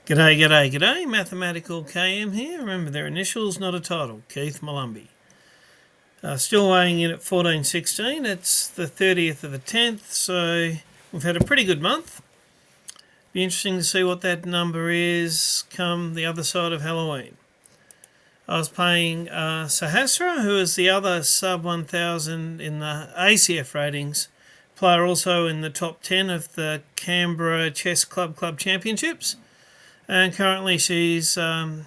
G'day, g'day, g'day. Mathematical KM here. Remember their initials, not a title. Keith Molumby. Still weighing in at 14.16. It's the 30th of the 10th, so we've had a pretty good month. Be interesting to see what that number is come the other side of Halloween. I was playing Sahasra, who is the other sub 1000 in the ACF ratings, player also in the top 10 of the Canberra Chess Club Championships. And currently she's 18,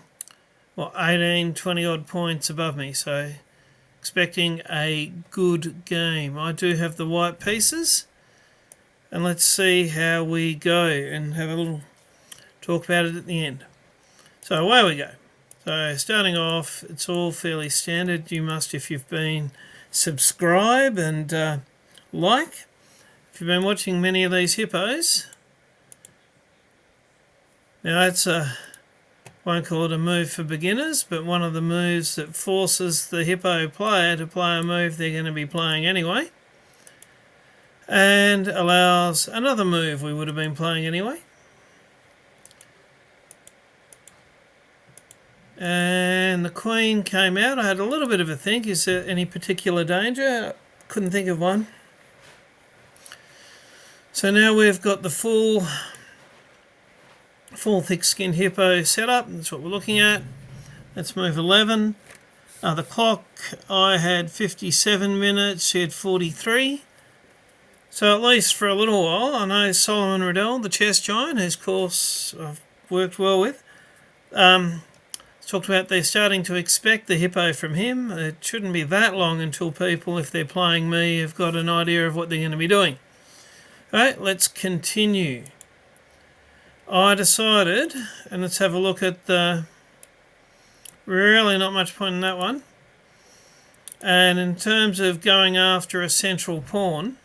20 odd points above me, so expecting a good game. I do have the white pieces, and let's see how we go and have a little talk about it at the end. So away we go. So starting off, it's all fairly standard. You must, if you've been, subscribe and like. If you've been watching many of these hippos. Now that's won't call it a move for beginners, but one of the moves that forces the hippo player to play a move they're going to be playing anyway, and allows another move we would have been playing anyway. And the queen came out. I had a little bit of a think, is there any particular danger? Couldn't think of one. So now we've got the full thick-skinned hippo setup. That's what we're looking at. Let's move 11. The clock, I had 57 minutes, she had 43. So at least for a little while, I know Solomon Regal, the chess giant, whose course I've worked well with, talked about they're starting to expect the hippo from him. It shouldn't be that long until people, if they're playing me, have got an idea of what they're going to be doing. All right, let's continue. I decided, and let's have a look at the, really not much point in that one. And in terms of going after a central pawn,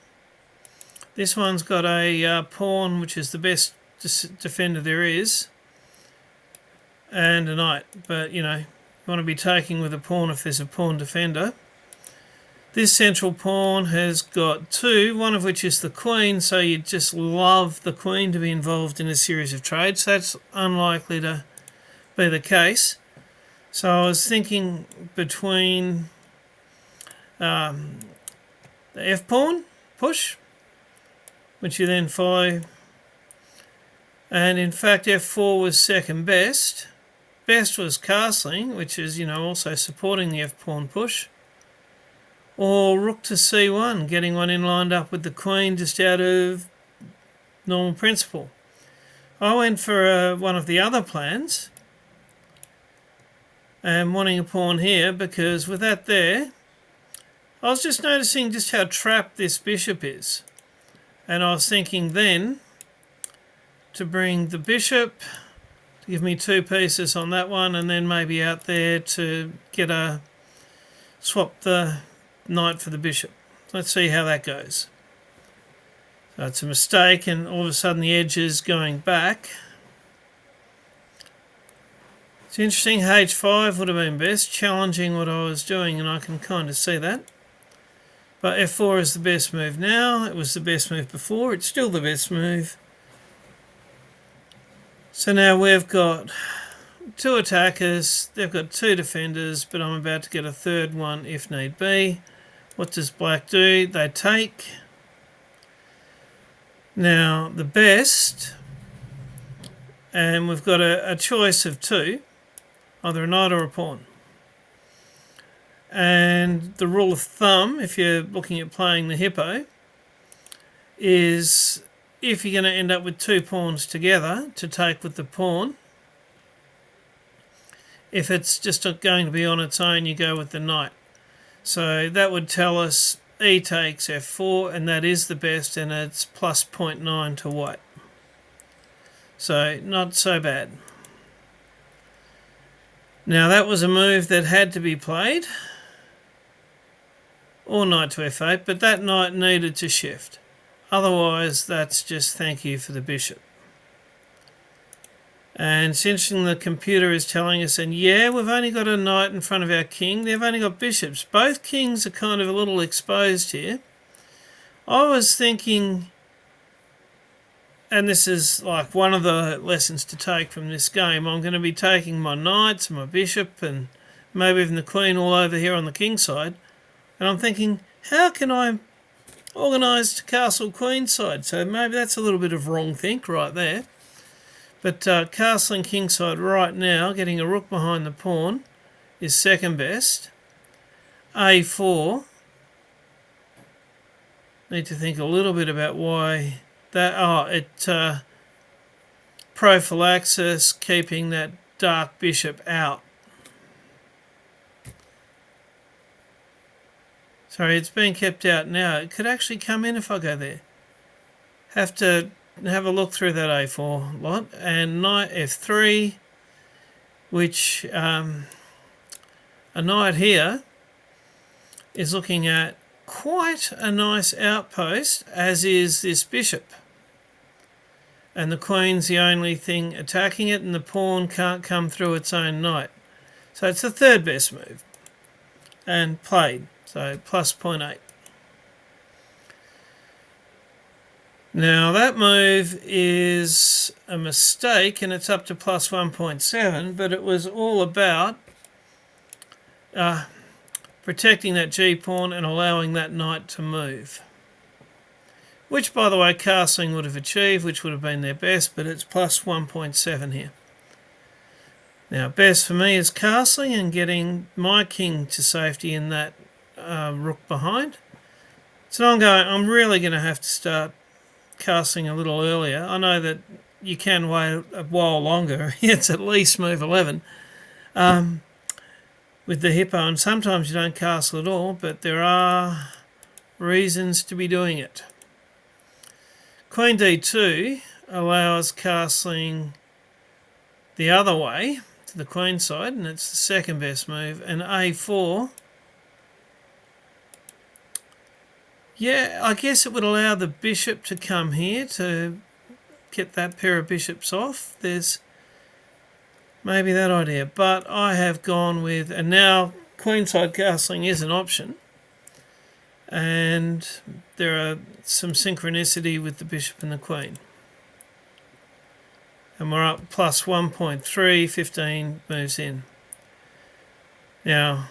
this one's got a pawn which is the best defender there is, and a knight. But, you know, you want to be taking with a pawn if there's a pawn defender. This central pawn has got two, one of which is the queen, so you'd just love the queen to be involved in a series of trades. That's unlikely to be the case. So I was thinking between the f-pawn push, which you then follow, and in fact f4 was second best. Best was castling, which is, you know, also supporting the f-pawn push. Or rook to c1, getting one in lined up with the queen just out of normal principle. I went for one of the other plans and wanting a pawn here, because with that there, I was just noticing just how trapped this bishop is. And I was thinking then to bring the bishop, to give me two pieces on that one, and then maybe out there to get a swap the knight for the bishop. Let's see how that goes. So it's a mistake, and all of a sudden the edge is going back. It's interesting, h5 would have been best, challenging what I was doing, and I can kind of see that. But f4 is the best move now. It was the best move before. It's still the best move. So now we've got two attackers. They've got two defenders, but I'm about to get a third one if need be. What does black do? They take. Now the best, and we've got a choice of two, either a knight or a pawn. And the rule of thumb, if you're looking at playing the hippo, is if you're going to end up with two pawns together to take with the pawn, if it's just going to be on its own, you go with the knight. So that would tell us e takes f4, and that is the best, and it's plus 0.9 to white. So not so bad. Now that was a move that had to be played, or knight to f8, but that knight needed to shift. Otherwise, that's just thank you for the bishop. And it's interesting, the computer is telling us, and yeah, we've only got a knight in front of our king. They've only got bishops. Both kings are kind of a little exposed here. I was thinking and this is like one of the lessons to take from this game, I'm going to be taking my knights and my bishop and maybe even the queen all over here on the king side, and I'm thinking, how can I organise to castle queen side? So maybe that's a little bit of wrong think right there. But castling king side right now, getting a rook behind the pawn, is second best. A4. Need to think a little bit about why that. Prophylaxis, keeping that dark bishop out. Sorry, it's being kept out now. It could actually come in if I go there. Have to have a look through that A4 lot. And knight F3, which a knight here is looking at quite a nice outpost, as is this bishop. And the queen's the only thing attacking it, and the pawn can't come through its own knight. So it's the third best move. And played, so plus 0.8. Now that move is a mistake, and it's up to plus 1.7, but it was all about protecting that g-pawn and allowing that knight to move. Which, by the way, castling would have achieved, which would have been their best, but it's plus 1.7 here. Now, best for me is castling and getting my king to safety in that rook behind. So I'm really going to have to start castling a little earlier. I know that you can wait a while longer. It's at least move 11 with the hippo, and sometimes you don't castle at all, but there are reasons to be doing it. Queen d2 allows castling the other way to the queen side, and it's the second best move. And a4, yeah, I guess it would allow the bishop to come here to get that pair of bishops off. There's maybe that idea, but I have gone with, and now queenside castling is an option, and there are some synchronicity with the bishop and the queen. And we're up plus 1.3, 15 moves in. Now,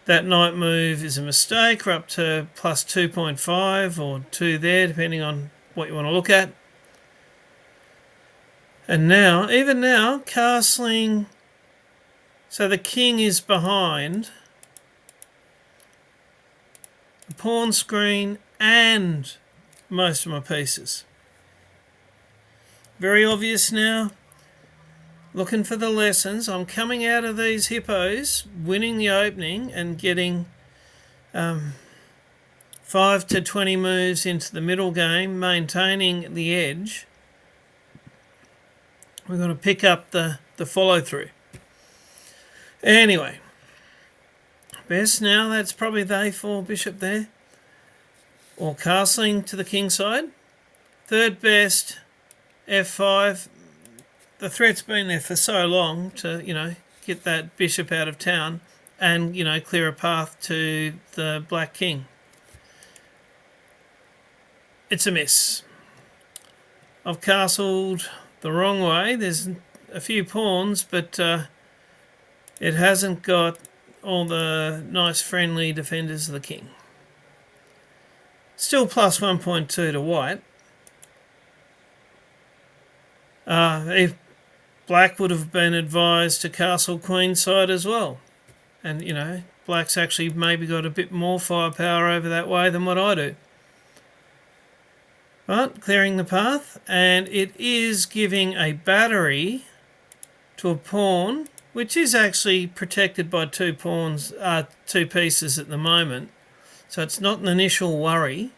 that knight move is a mistake. We're up to plus 2.5 or 2 there, depending on what you want to look at. And now, even now, castling, so the king is behind the pawn screen and most of my pieces. Very obvious now. Looking for the lessons. I'm coming out of these hippos, winning the opening and getting 5 to 20 moves into the middle game, maintaining the edge. We're going to pick up the follow-through. Anyway, best now, that's probably the a4 bishop there. Or castling to the king side. Third best, f5. The threat's been there for so long to, get that bishop out of town and, clear a path to the black king. It's a miss. I've castled the wrong way. There's a few pawns, but it hasn't got all the nice friendly defenders of the king. Still plus 1.2 to white. If black would have been advised to castle queenside as well. And, black's actually maybe got a bit more firepower over that way than what I do. But clearing the path, and it is giving a battery to a pawn, which is actually protected by two pieces at the moment. So it's not an initial worry.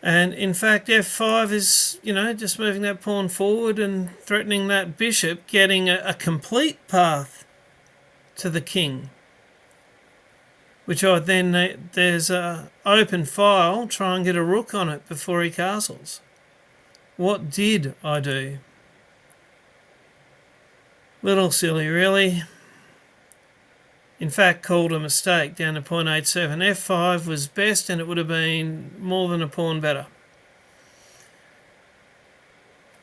And in fact, f5 is, just moving that pawn forward and threatening that bishop, getting a complete path to the king. Which I then, there's a open file, try and get a rook on it before he castles. What did I do? Little silly, really. In fact, called a mistake down to 0.87. f5 was best, and it would have been more than a pawn better.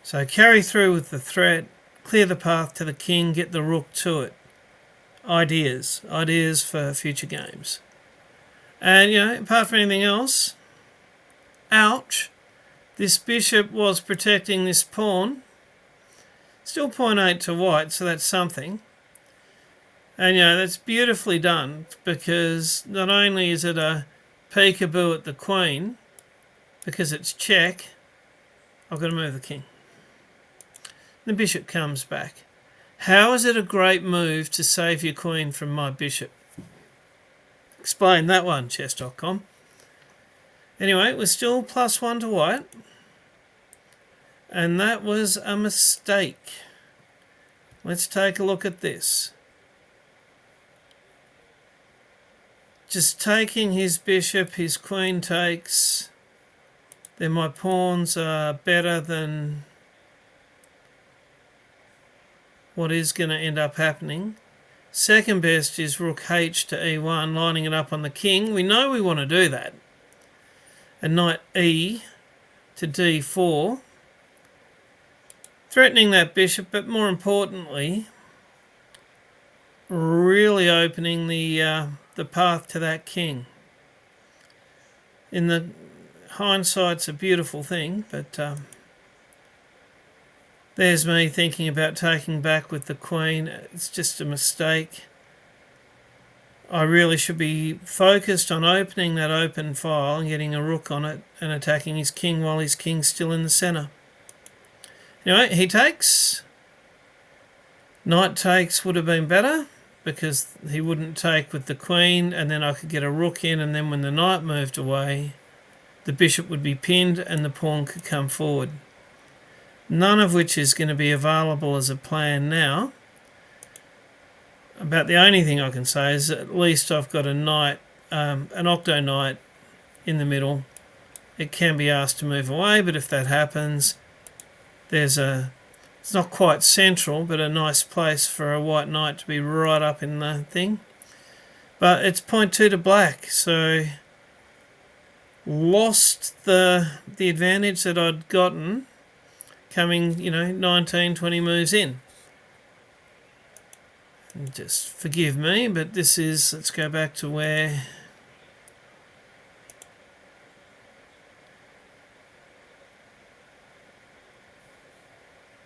So carry through with the threat, clear the path to the king, get the rook to it. Ideas for future games. And, apart from anything else, ouch, this bishop was protecting this pawn. Still 0.8 to white, so that's something. And, that's beautifully done, because not only is it a peekaboo at the queen, because it's check, I've got to move the king. The bishop comes back. How is it a great move to save your queen from my bishop? Explain that one, chess.com. Anyway, it was still +1 to white. And that was a mistake. Let's take a look at this. Just taking his bishop, his queen takes. Then my pawns are better than what is going to end up happening. Second best is rook h to e1, lining it up on the king. We know we want to do that. And knight e to d4. Threatening that bishop, but more importantly, really opening the path to that king. In the hindsight's a beautiful thing, but there's me thinking about taking back with the queen. It's just a mistake. I really should be focused on opening that open file and getting a rook on it and attacking his king while his king's still in the centre. Anyway, he takes. Knight takes would have been better because he wouldn't take with the queen, and then I could get a rook in, and then when the knight moved away, the bishop would be pinned and the pawn could come forward. None of which is going to be available as a plan now. About the only thing I can say is at least I've got a knight, an octo knight in the middle. It can be asked to move away, but if that happens, it's not quite central, but a nice place for a white knight to be right up in the thing. But it's 0.2 to black, so lost the advantage that I'd gotten coming, 19, 20 moves in. Just forgive me, but this is, let's go back to where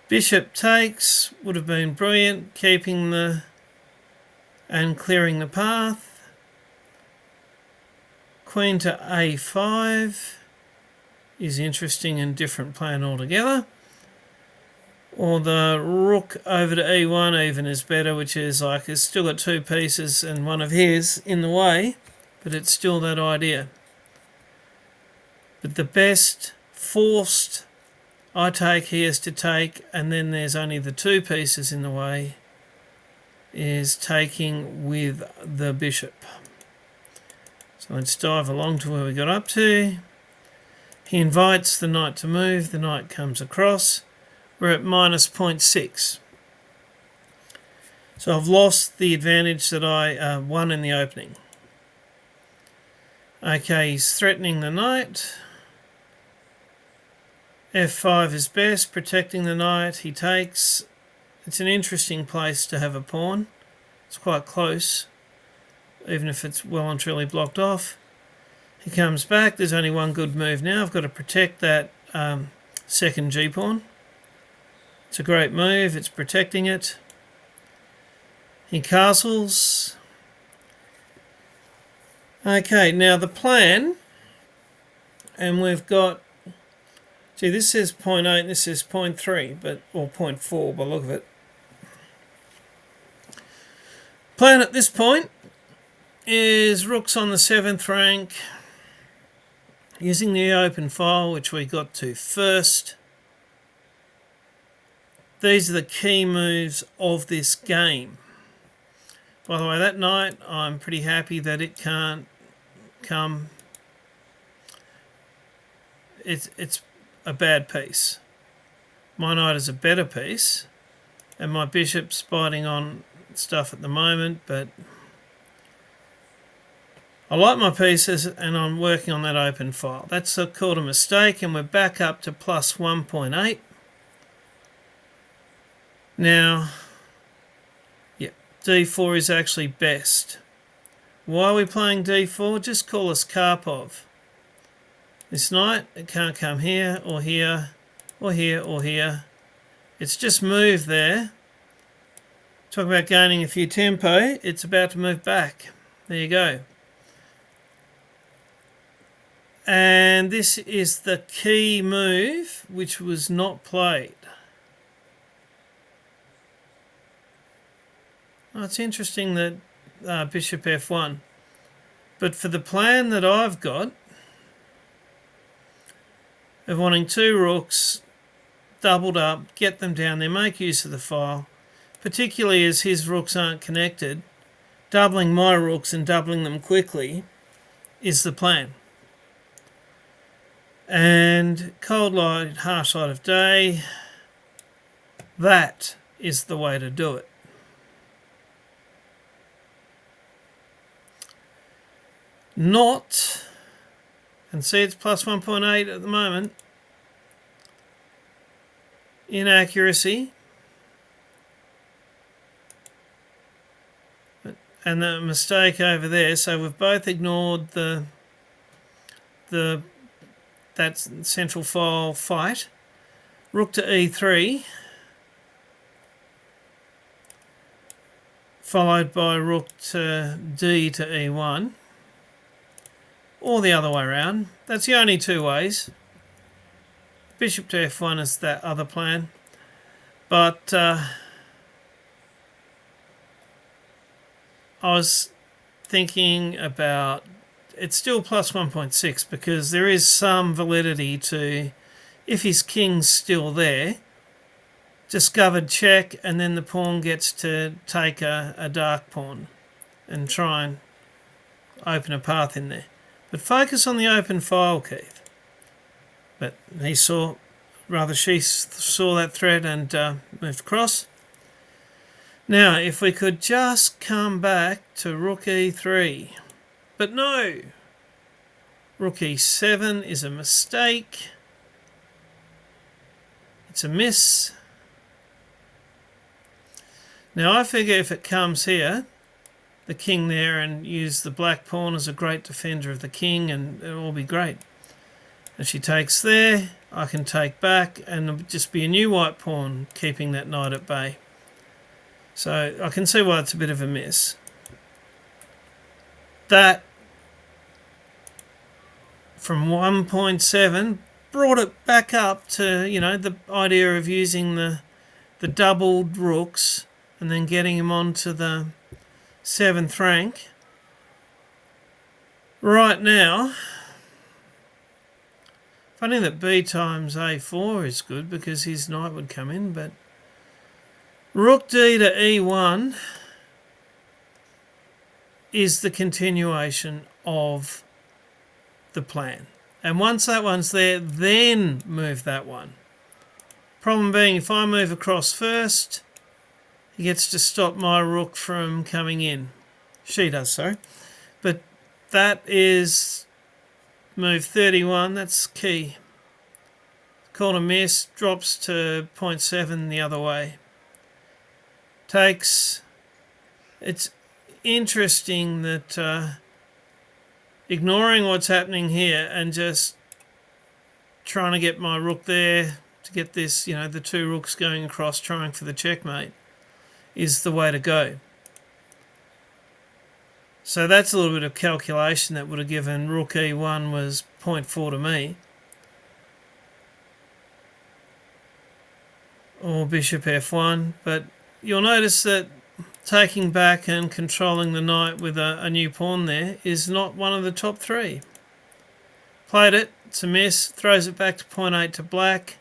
bishop takes would have been brilliant, keeping and clearing the path. Queen to a5 is interesting and different plan altogether. Or the rook over to e1 even is better, which is like it's still got two pieces and one of his in the way, but it's still that idea. But the best forced I take, he has to take, and then there's only the two pieces in the way, is taking with the bishop. So let's dive along to where we got up to. He invites the knight to move, the knight comes across. We're at minus 0.6. So I've lost the advantage that I won in the opening. Okay, he's threatening the knight. F5 is best, protecting the knight. He takes. It's an interesting place to have a pawn. It's quite close, even if it's well and truly blocked off. He comes back. There's only one good move now. I've got to protect that second G-pawn. It's a great move. It's protecting it. He castles. Okay, now the plan, and we've got, see, this says 0.8 and this says 0.3, or 0.4 by the look of it. Plan at this point is rooks on the 7th rank, using the open file, which we got to first. These are the key moves of this game. By the way, that knight, I'm pretty happy that it can't come. It's a bad piece. My knight is a better piece, and my bishop's biting on stuff at the moment, but I like my pieces and I'm working on that open file. That's called a mistake, and we're back up to plus 1.8. Now, yeah, d4 is actually best. Why are we playing d4? Just call us Karpov. This knight, it can't come here or here or here or here. It's just moved there. Talk about gaining a few tempo. It's about to move back. There you go. And this is the key move which was not played. Oh, it's interesting that bishop f1. But for the plan that I've got of wanting two rooks doubled up, get them down there, make use of the file, particularly as his rooks aren't connected, doubling my rooks and doubling them quickly is the plan. And cold light, harsh light of day, that is the way to do it. Not, and see it's plus 1.8 at the moment, inaccuracy, and the mistake over there. So we've both ignored that central file fight. Rook to e3, followed by rook to d to e1, or the other way around. That's the only two ways. Bishop to f1 is that other plan, but I was thinking about, it's still plus 1.6 because there is some validity to, if his king's still there, discovered check, and then the pawn gets to take a dark pawn and try and open a path in there. But focus on the open file, Keith. But he saw, rather she saw that threat and moved across. Now, if we could just come back to rook e3. But no, rook e7 is a mistake. It's a miss. Now I figure if it comes here, the king there, and use the black pawn as a great defender of the king, and it'll all be great. And she takes there, I can take back, and it'll just be a new white pawn keeping that knight at bay. So I can see why it's a bit of a miss. That from 1.7 brought it back up to, you know, the idea of using the doubled rooks and then getting him onto the 7th rank. Right now, funny that b times a4 is good because his knight would come in, but rook d to e1 is the continuation of the plan. And once that one's there, then move that one. Problem being, if I move across first, he gets to stop my rook from coming in. She does, sorry. But that is move 31, that's key. Call a miss, drops to 0.7 the other way. Takes, it's interesting that ignoring what's happening here and just trying to get my rook there to get this, you know, the two rooks going across trying for the checkmate is the way to go. So that's a little bit of calculation that would have given rook e1 was 0.4 to me. Or bishop f1, but you'll notice that taking back and controlling the knight with a new pawn there is not one of the top three. Played it, it's a miss, throws it back to 0.8 to black.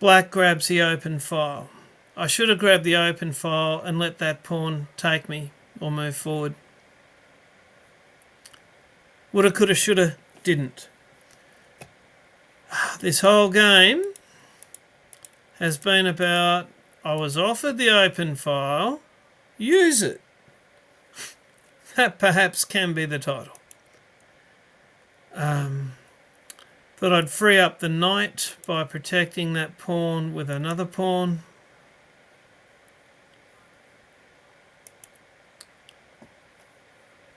Black grabs the open file. I should have grabbed the open file and let that pawn take me or move forward. Woulda, coulda, shoulda, didn't. This whole game has been about, I was offered the open file, use it. That perhaps can be the title. Thought I'd free up the knight by protecting that pawn with another pawn.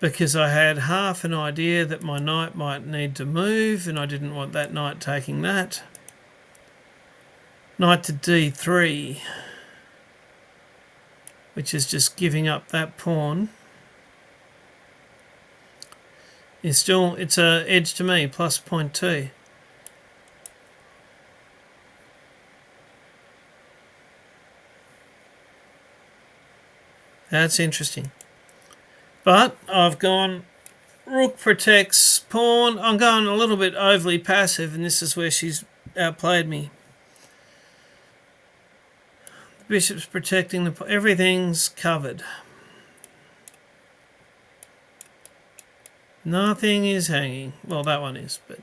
because I had half an idea that my knight might need to move and I didn't want that knight taking that. Knight to d3, which is just giving up that pawn. It's a edge to me, plus 0.2. That's interesting. But I've gone rook protects pawn. I'm going a little bit overly passive, and this is where she's outplayed me. The bishop's protecting everything's covered. Nothing is hanging. Well, that one is, but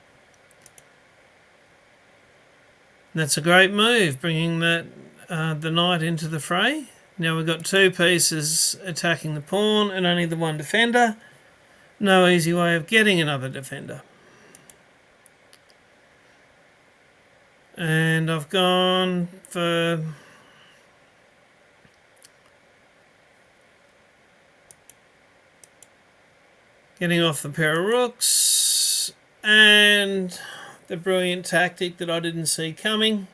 that's a great move, bringing that the knight into the fray. Now we've got two pieces attacking the pawn and only the one defender. No easy way of getting another defender. And I've gone for getting off the pair of rooks and the brilliant tactic that I didn't see coming.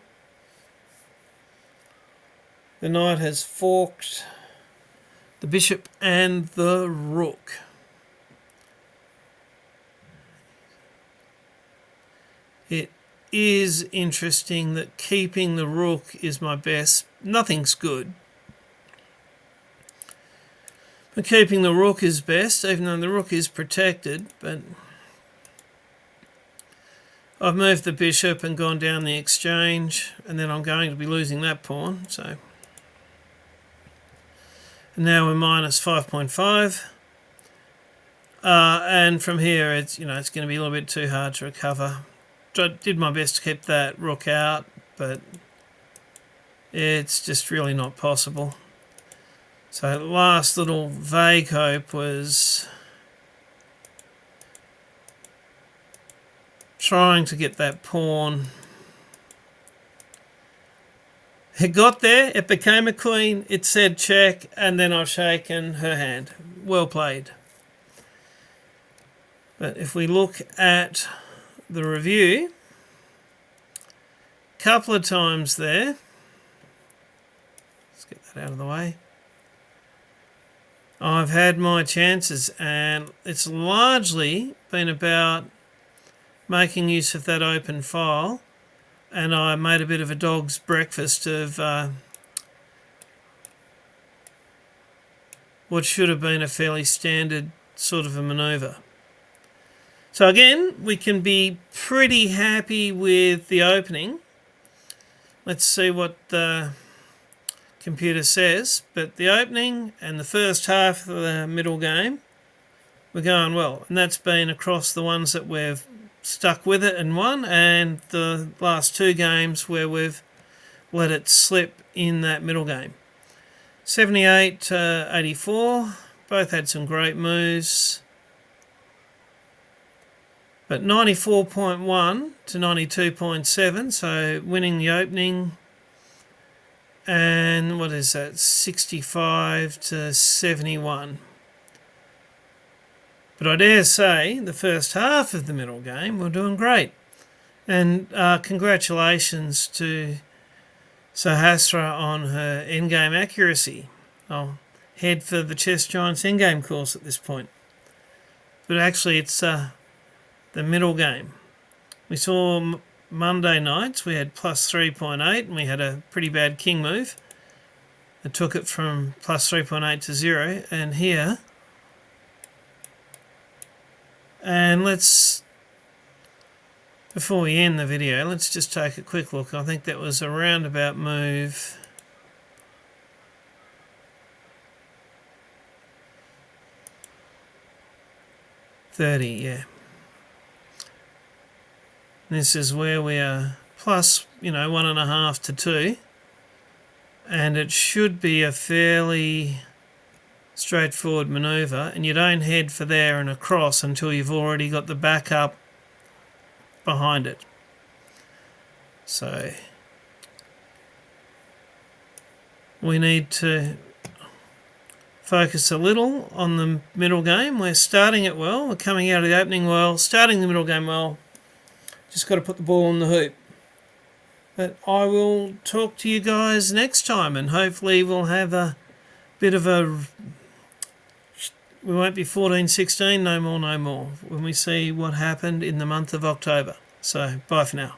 The knight has forked the bishop and the rook. It is interesting that keeping the rook is my best. Nothing's good. But keeping the rook is best, even though the rook is protected. But I've moved the bishop and gone down the exchange, and then I'm going to be losing that pawn. So and now we're minus 5.5. And from here, it's going to be a little bit too hard to recover. I did my best to keep that rook out, but it's just really not possible. So the last little vague hope was trying to get that pawn. It got there, it became a queen, it said check, and then I've shaken her hand. Well played. But if we look at the review, a couple of times there, let's get that out of the way, I've had my chances, and it's largely been about making use of that open file, and I made a bit of a dog's breakfast of what should have been a fairly standard sort of a manoeuvre. So again, we can be pretty happy with the opening. Let's see what the computer says. But the opening and the first half of the middle game, we're going well. And that's been across the ones that we've stuck with it and won, and the last two games where we've let it slip in that middle game. 78 to 84, both had some great moves. But 94.1 to 92.7, so winning the opening. And what is that? 65 to 71. But I dare say the first half of the middle game we're doing great. And congratulations to Sahasra on her endgame accuracy. I'll head for the Chess Giants endgame course at this point. But actually it's the middle game. We saw Monday nights we had plus 3.8 and we had a pretty bad king move. It took it from plus 3.8 to 0, and here, and let's, before we end the video, let's just take a quick look. I think that was a roundabout move. $30, yeah. This is where we are plus, 1.5 to 2. And it should be a fairly straightforward manoeuvre. And you don't head for there and across until you've already got the backup behind it. So we need to focus a little on the middle game. We're starting it well. We're coming out of the opening well, starting the middle game well. Just got to put the ball in the hoop. But I will talk to you guys next time, and hopefully we'll have a bit of a... We won't be 14-16, no more, when we see what happened in the month of October. So, bye for now.